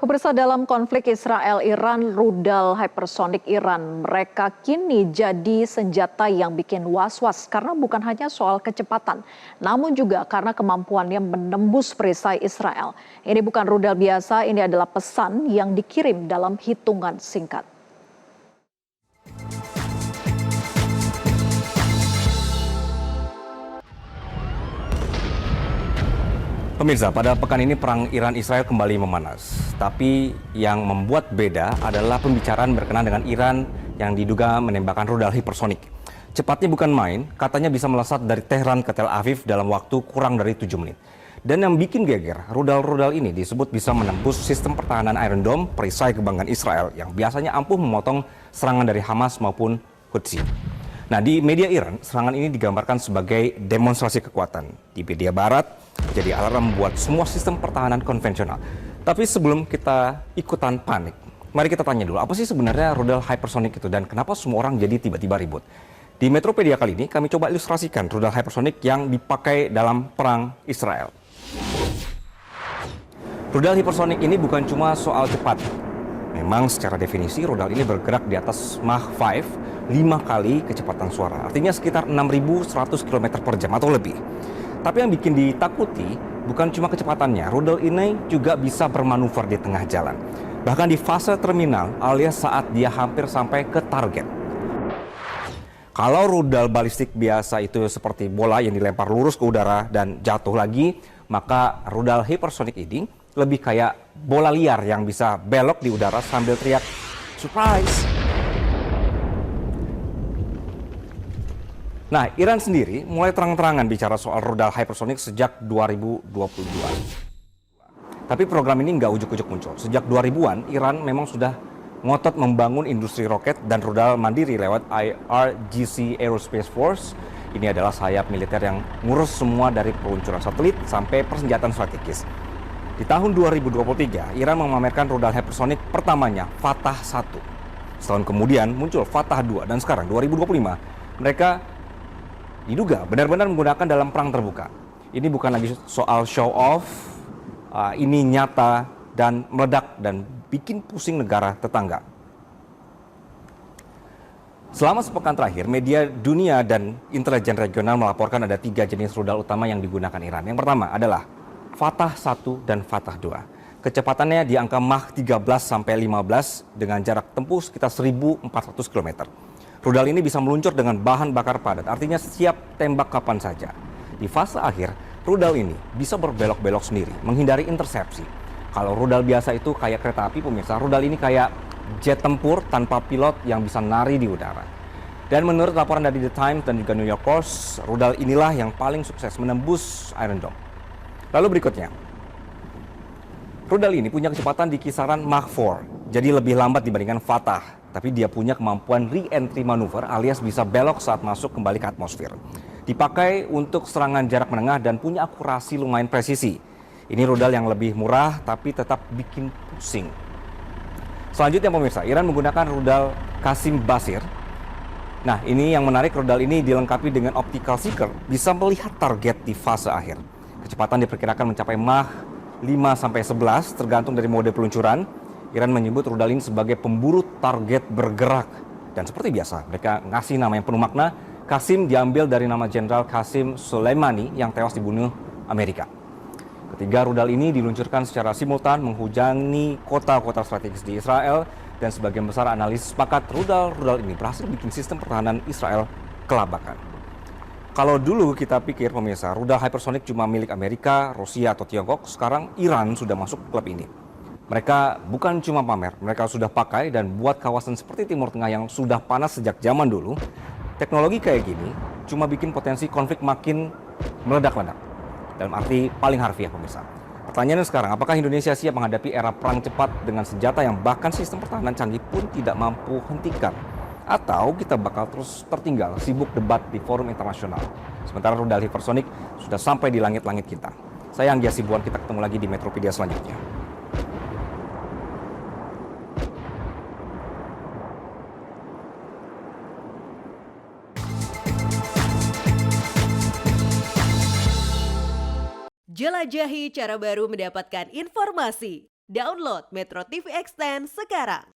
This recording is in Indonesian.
Pemirsa, dalam konflik Israel-Iran, rudal hypersonic Iran mereka kini jadi senjata yang bikin was-was karena bukan hanya soal kecepatan, namun juga karena kemampuannya menembus perisai Israel. Ini bukan rudal biasa, ini adalah pesan yang dikirim dalam hitungan singkat. Pemirsa, pada pekan ini perang Iran-Israel kembali memanas. Tapi yang membuat beda adalah pembicaraan berkenaan dengan Iran yang diduga menembakkan rudal hipersonik. Cepatnya bukan main, katanya bisa melesat dari Tehran ke Tel Aviv dalam waktu kurang dari 7 menit. Dan yang bikin geger, rudal-rudal ini disebut bisa menembus sistem pertahanan Iron Dome, perisai kebanggaan Israel yang biasanya ampuh memotong serangan dari Hamas maupun Houthi. Nah, di media Iran, serangan ini digambarkan sebagai demonstrasi kekuatan. Di media Barat, jadi alarm buat semua sistem pertahanan konvensional. Tapi sebelum kita ikutan panik, mari kita tanya dulu, apa sih sebenarnya rudal hypersonic itu dan kenapa semua orang jadi tiba-tiba ribut? Di Metropedia kali ini, kami coba ilustrasikan rudal hypersonic yang dipakai dalam perang Israel. Rudal hypersonic ini bukan cuma soal cepat. Memang secara definisi rudal ini bergerak di atas Mach 5, 5 kali kecepatan suara. Artinya sekitar 6.100 km per jam atau lebih. Tapi yang bikin ditakuti bukan cuma kecepatannya, rudal ini juga bisa bermanuver di tengah jalan. Bahkan di fase terminal alias saat dia hampir sampai ke target. Kalau rudal balistik biasa itu seperti bola yang dilempar lurus ke udara dan jatuh lagi, maka rudal hypersonic ini lebih kayak bola liar yang bisa belok di udara sambil teriak, "Surprise!" Nah, Iran sendiri mulai terang-terangan bicara soal rudal hypersonic sejak 2022. Tapi program ini nggak ujuk-ujuk muncul. Sejak 2000-an, Iran memang sudah ngotot membangun industri roket dan rudal mandiri lewat IRGC Aerospace Force. Ini adalah sayap militer yang ngurus semua dari peluncuran satelit sampai persenjataan strategis. Di tahun 2023, Iran memamerkan rudal hypersonic pertamanya, Fatah 1. Setahun kemudian muncul Fatah 2 dan sekarang 2025 mereka diduga benar-benar menggunakan dalam perang terbuka. Ini bukan lagi soal show off, ini nyata dan meledak dan bikin pusing negara tetangga. Selama sepekan terakhir, media dunia dan intelijen regional melaporkan ada 3 jenis rudal utama yang digunakan Iran. Yang pertama adalah Fatah 1 dan Fatah 2. Kecepatannya di angka Mach 13-15 dengan jarak tempuh sekitar 1.400 km. Rudal ini bisa meluncur dengan bahan bakar padat, artinya siap tembak kapan saja. Di fase akhir, rudal ini bisa berbelok-belok sendiri, menghindari intersepsi. Kalau rudal biasa itu kayak kereta api, pemirsa, rudal ini kayak jet tempur tanpa pilot yang bisa nari di udara. Dan menurut laporan dari The Times dan juga New York Post, rudal inilah yang paling sukses menembus Iron Dome. Lalu berikutnya, rudal ini punya kecepatan di kisaran Mach 4, jadi lebih lambat dibandingkan Fatah. Tapi dia punya kemampuan re-entry manuver alias bisa belok saat masuk kembali ke atmosfer. Dipakai untuk serangan jarak menengah dan punya akurasi lumayan presisi. Ini rudal yang lebih murah tapi tetap bikin pusing. Selanjutnya pemirsa, Iran menggunakan rudal Qasim Basir. Nah, ini yang menarik, rudal ini dilengkapi dengan optical seeker, bisa melihat target di fase akhir. Kecepatan diperkirakan mencapai Mach 5-11 tergantung dari mode peluncuran. Iran menyebut rudal ini sebagai pemburu target bergerak. Dan seperti biasa, mereka ngasih nama yang penuh makna. Qasim diambil dari nama Jenderal Qasim Soleimani yang tewas dibunuh Amerika. Ketiga rudal ini diluncurkan secara simultan menghujani kota-kota strategis di Israel. Dan sebagian besar analis sepakat rudal-rudal ini berhasil bikin sistem pertahanan Israel kelabakan. Kalau dulu kita pikir pemirsa, rudal hypersonic cuma milik Amerika, Rusia atau Tiongkok, sekarang Iran sudah masuk klub ini. Mereka bukan cuma pamer, mereka sudah pakai dan buat kawasan seperti Timur Tengah yang sudah panas sejak zaman dulu. Teknologi kayak gini cuma bikin potensi konflik makin meledak-ledak. Dalam arti paling harfiah pemirsa. Pertanyaannya sekarang, apakah Indonesia siap menghadapi era perang cepat dengan senjata yang bahkan sistem pertahanan canggih pun tidak mampu hentikan? Atau kita bakal terus tertinggal sibuk debat di forum internasional? Sementara rudal hypersonic sudah sampai di langit-langit kita. Saya Anggia Sibuan, kita ketemu lagi di Metropedia selanjutnya. Jelajahi cara baru mendapatkan informasi. Download Metro TV Extend sekarang.